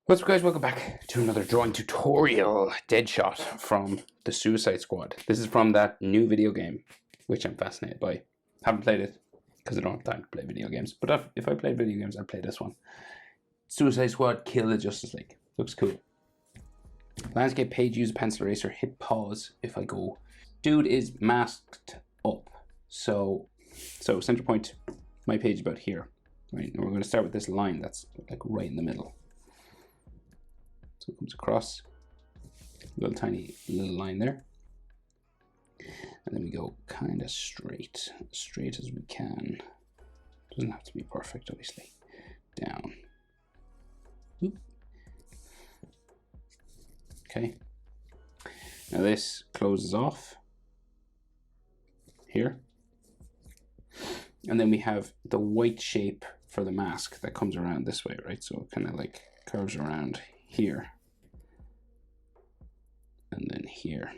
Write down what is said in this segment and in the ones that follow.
What's up guys, welcome back to another drawing tutorial, Deadshot from the Suicide Squad. This is from that new video game, which I'm fascinated by. Haven't played it, because I don't have time to play video games, but if I played video games, I'd play this one. Suicide Squad, Kill the Justice League. Looks cool. Landscape page, use a pencil eraser, hit pause if I go. Dude is masked up. So center point, my page about here. Right, and we're going to start with this line that's like right in the middle. So it comes across, a little tiny little line there. And then we go kind of straight as we can. Doesn't have to be perfect, obviously. Down. Oop. Okay. Now this closes off here. And then we have the white shape for the mask that comes around this way, right? So it kind of like curves around here. And then here.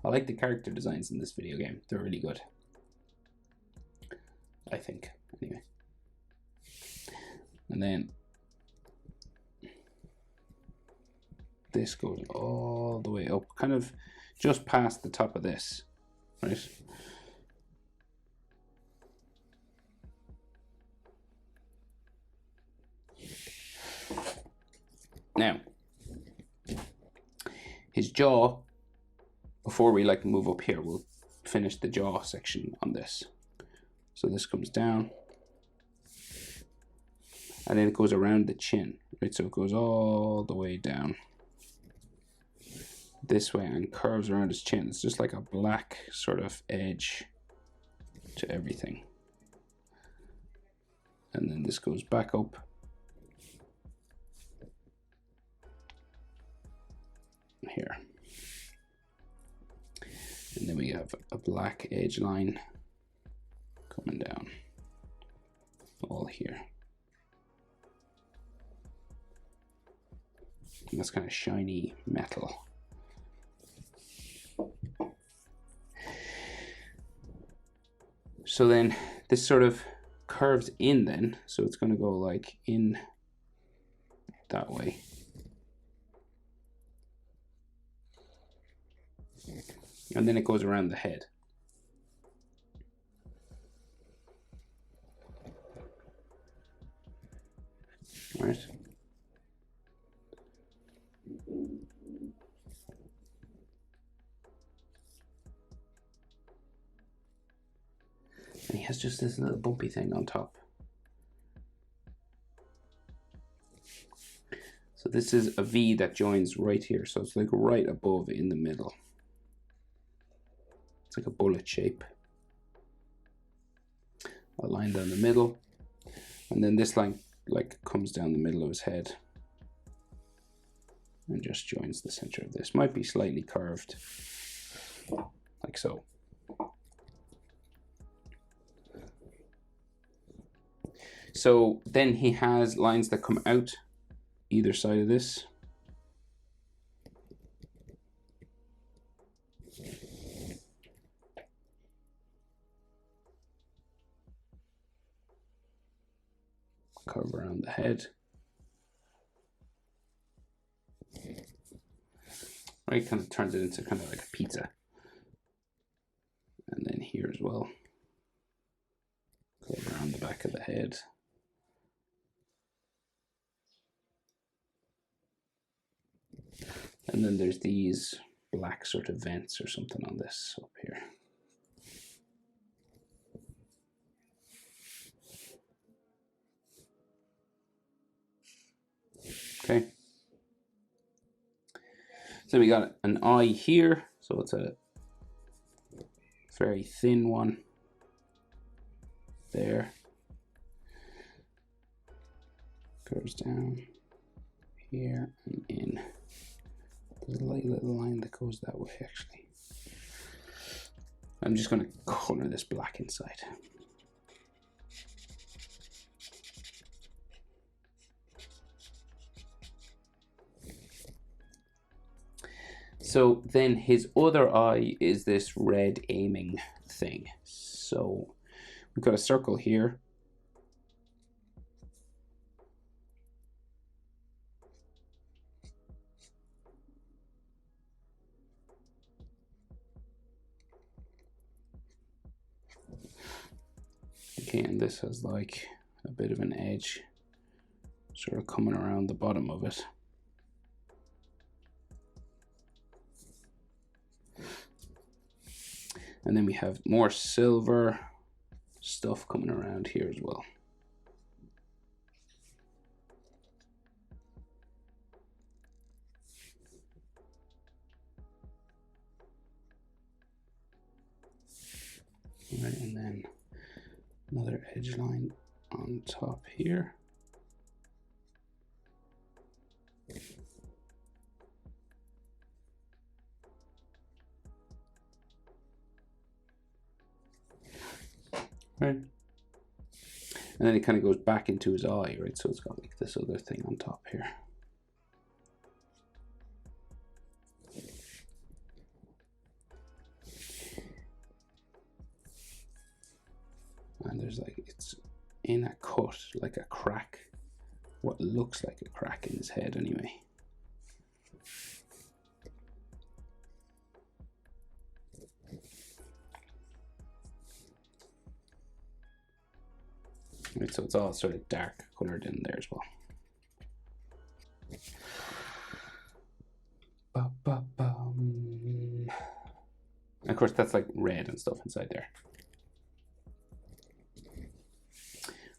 I like the character designs in this video game. They're really good. I think, anyway. And then this goes all the way up, kind of just past the top of this, right? Now, his jaw, before we like move up here, we'll finish the jaw section on this. So this comes down, and then it goes around the chin, right? So it goes all the way down this way and curves around his chin. It's just like a black sort of edge to everything. And then this goes back up. Here. And then we have a black edge line coming down all here. And that's kind of shiny metal. So then this sort of curves in then, so it's going to go like in that way. And then it goes around the head. Right. And he has just this little bumpy thing on top. So this is a V that joins right here. So it's like right above in the middle. It's like a bullet shape. A line down the middle. And then this line like comes down the middle of his head. And just joins the center of this. Might be slightly curved. Like so. So then he has lines that come out either side of this. Curve around the head. Right, kind of turns it into kind of like a pizza. And then here as well. Curve around the back of the head. And then there's these black sort of vents or something on this up here. Okay. So we got an eye here. So it's a very thin one. There. Curves down here and in. There's a light little line that goes that way actually. I'm just going to color this black inside. So then his other eye is this red aiming thing. So we've got a circle here. Okay, and this has like a bit of an edge sort of coming around the bottom of it. And then we have more silver stuff coming around here as well. Right, and then another edge line on top here. Right. And then it kind of goes back into his eye, right? So it's got like this other thing on top here. And there's like, it's in a cut, like a crack, what looks like a crack in his head anyway. Right, so it's all sort of dark colored in there as well. And of course, that's like red and stuff inside there.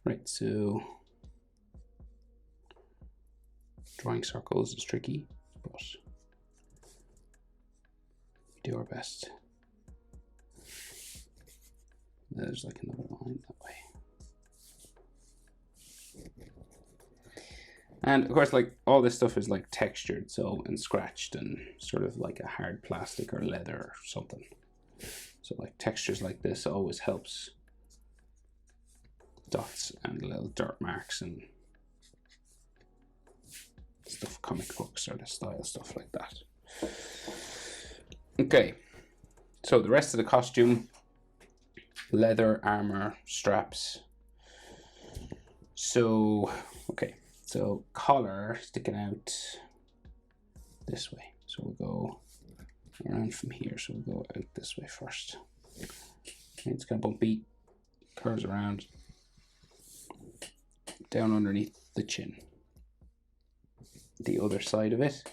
Right, so drawing circles is tricky, but we do our best. There's like another line that way. And of course, like all this stuff is like textured, so, and scratched and sort of like a hard plastic or leather or something. So like textures like this always helps dots and little dirt marks and stuff, comic book sort of style stuff like that. Okay, so the rest of the costume, leather, armor, straps. So, okay, so collar sticking out this way. So we'll go around from here. So we'll go out this way first. Okay, it's kind of bumpy, curves around, down underneath the chin. The other side of it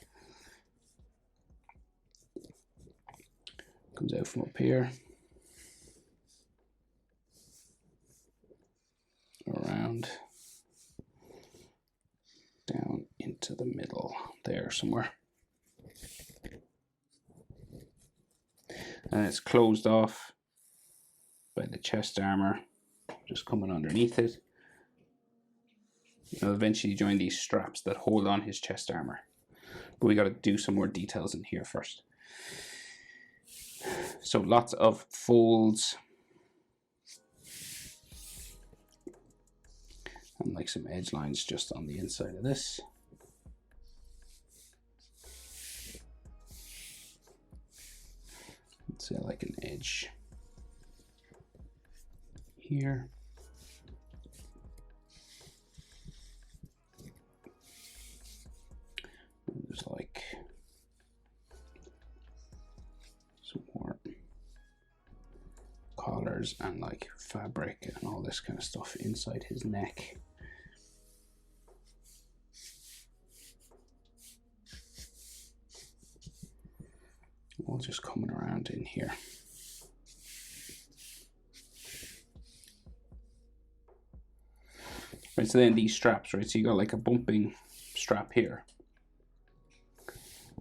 comes out from up here, around, down into the middle there somewhere. And it's closed off by the chest armor, just coming underneath it. You'll eventually join these straps that hold on his chest armor. But we got to do some more details in here first. So lots of folds. And like some edge lines just on the inside of this. Let's say like an edge here. And there's like some more collars and like fabric and all this kind of stuff inside his neck. All just coming around in here. Right, so then these straps, right? So you got like a bumping strap here.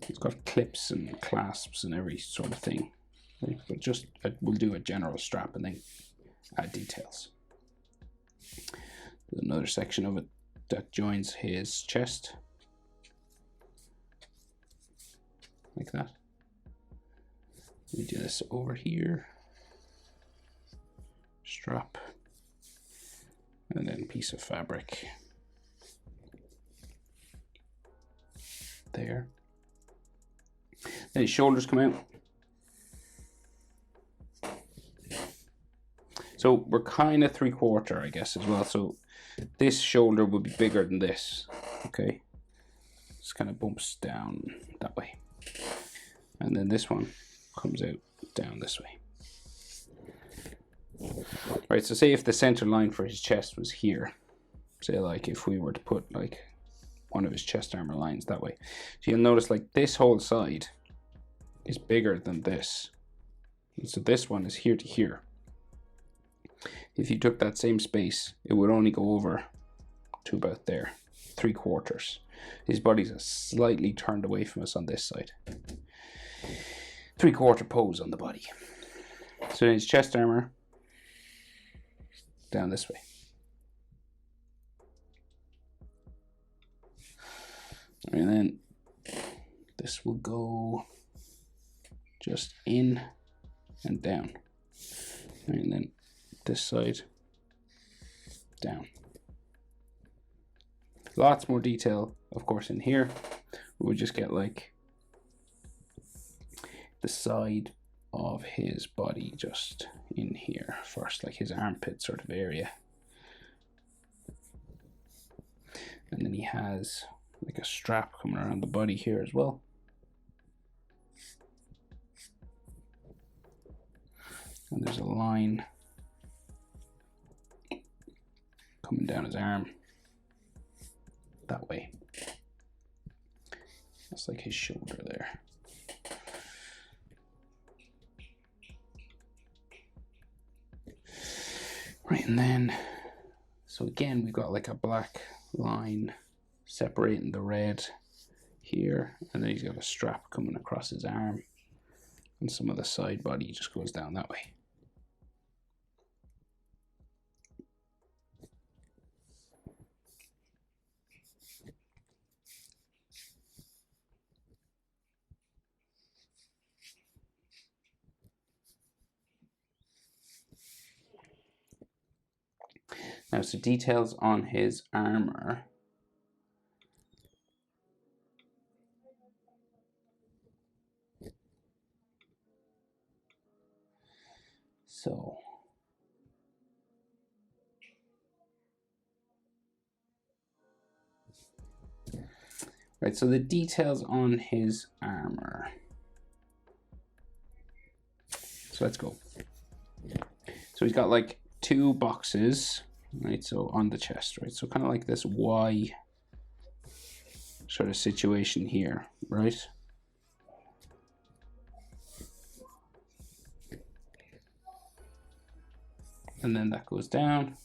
It's got clips and clasps and every sort of thing. Right? But just we'll do a general strap and then add details. There's another section of it that joins his chest, like that. We do this over here, strap, and then a piece of fabric there. Then his shoulders come out. So we're kind of 3/4, I guess, as well. So this shoulder will be bigger than this, okay? This kind of bumps down that way. And then this one comes out down this way. Right, so say if the center line for his chest was here, say like if we were to put like one of his chest armor lines that way, so you'll notice like this whole side is bigger than this, and so this one is here to here. If you took that same space, it would only go over to about there, 3/4. His body's slightly turned away from us on this side. 3/4 pose on the body. So his chest armor down this way. And then this will go just in and down. And then this side down. Lots more detail, of course, in here. We would just get like the side of his body just in here first, like his armpit sort of area. And then he has like a strap coming around the body here as well. And there's a line coming down his arm that way. That's like his shoulder there. Right, and then, so again, we've got like a black line separating the red here, and then he's got a strap coming across his arm, and some of the side body just goes down that way. Now, so details on his armor. So, right, so the details on his armor. So let's go. So he's got like 2 boxes, right? So on the chest, right? So kind of like this Y sort of situation here, right? And then that goes down,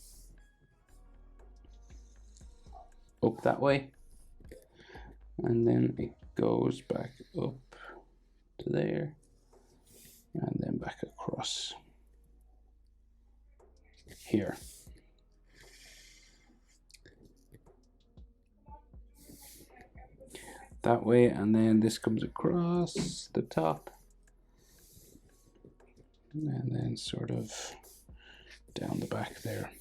up that way, and then it goes back up to there, and then back across here. That way, and then this comes across the top, and then sort of down the back there.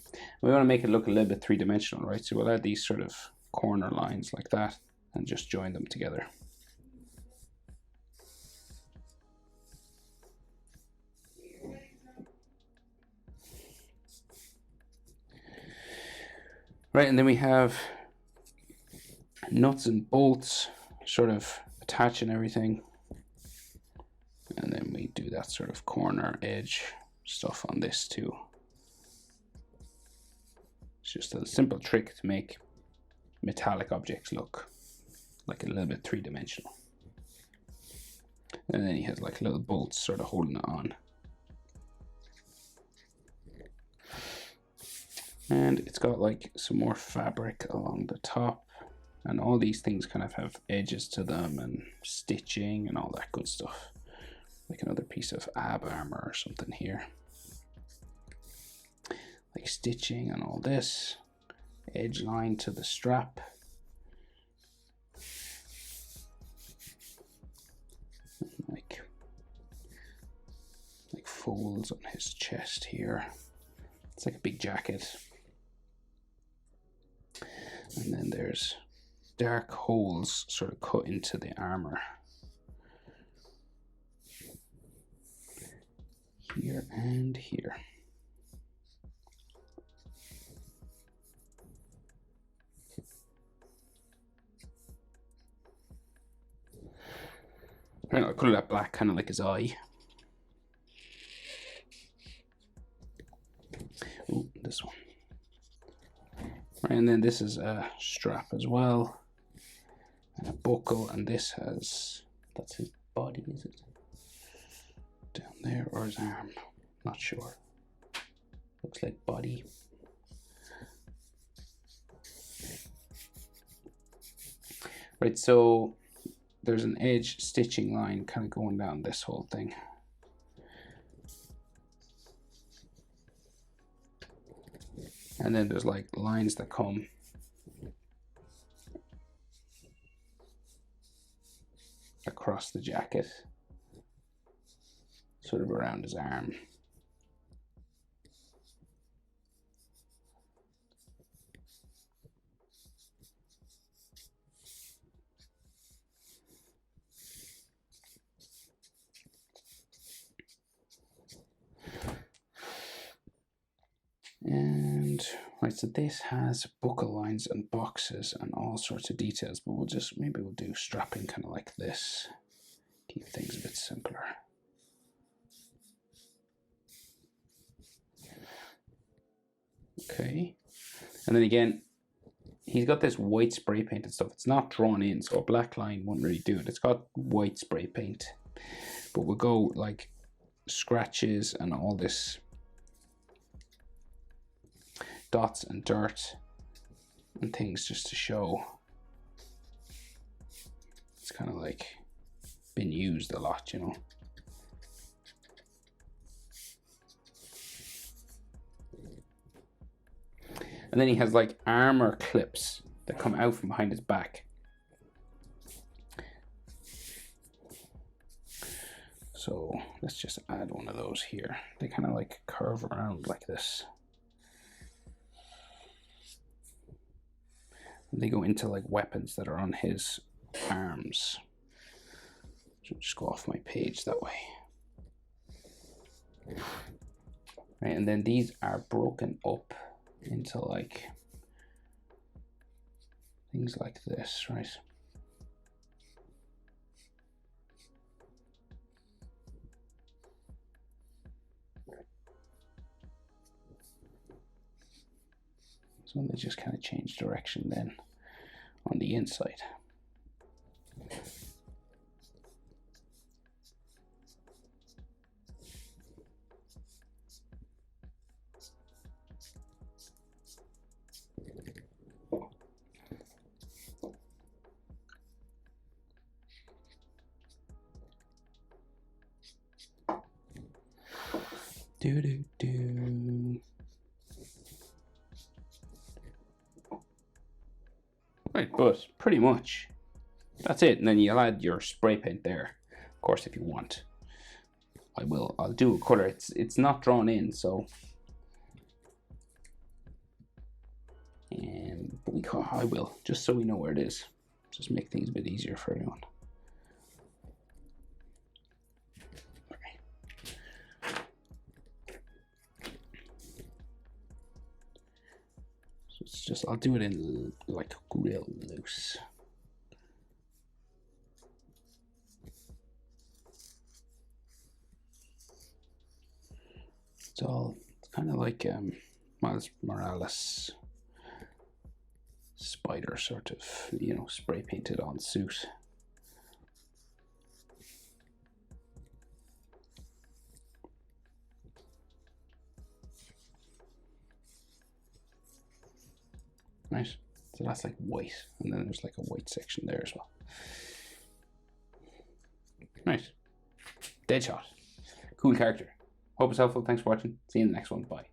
We want to make it look a little bit 3-dimensional, right? So we'll add these sort of corner lines like that and just join them together. Right, and then we have nuts and bolts sort of attaching everything, and then we do that sort of corner edge stuff on this too. It's just a simple trick to make metallic objects look like a little bit 3-dimensional. And then he has like little bolts sort of holding it on. And it's got like some more fabric along the top, and all these things kind of have edges to them and stitching and all that good stuff. Like another piece of ab armor or something here. Like stitching and all this. Edge line to the strap. Like folds on his chest here. It's like a big jacket. And then there's dark holes sort of cut into the armor. Here and here. I know, I colour that black, kind of like his eye. And then this is a strap as well, and a buckle, and this has, that's his body, is it? Down there, or his arm, not sure. Looks like body. Right, so there's an edge stitching line kind of going down this whole thing. And then there's like lines that come across the jacket, sort of around his arm. And right, so this has buckle lines and boxes and all sorts of details, but maybe we'll do strapping kind of like this. Keep things a bit simpler. Okay, and then again, he's got this white spray paint and stuff. It's not drawn in, so a black line wouldn't really do it. It's got white spray paint, but we'll go like scratches and all this dots and dirt and things just to show it's kind of like been used a lot, you know. And then he has like armor clips that come out from behind his back. So let's just add one of those here. They kind of like curve around like this. And they go into like weapons that are on his arms. So just go off my page that way. Right, and then these are broken up into like things like this, right? So they just kind of change direction then on the inside. Do do do. Right, but pretty much that's it. And then you'll add your spray paint there, of course, if you want. I'll do a color. It's not drawn in, so but I will, just so we know where it is. Just make things a bit easier for everyone. It's just, I'll do it in like real loose. It's kind of like Miles Morales spider sort of, you know, spray painted on suit. Nice. So that's like white, and then there's like a white section there as well. Nice. Deadshot. Cool character. Hope it's helpful. Thanks for watching. See you in the next one. Bye.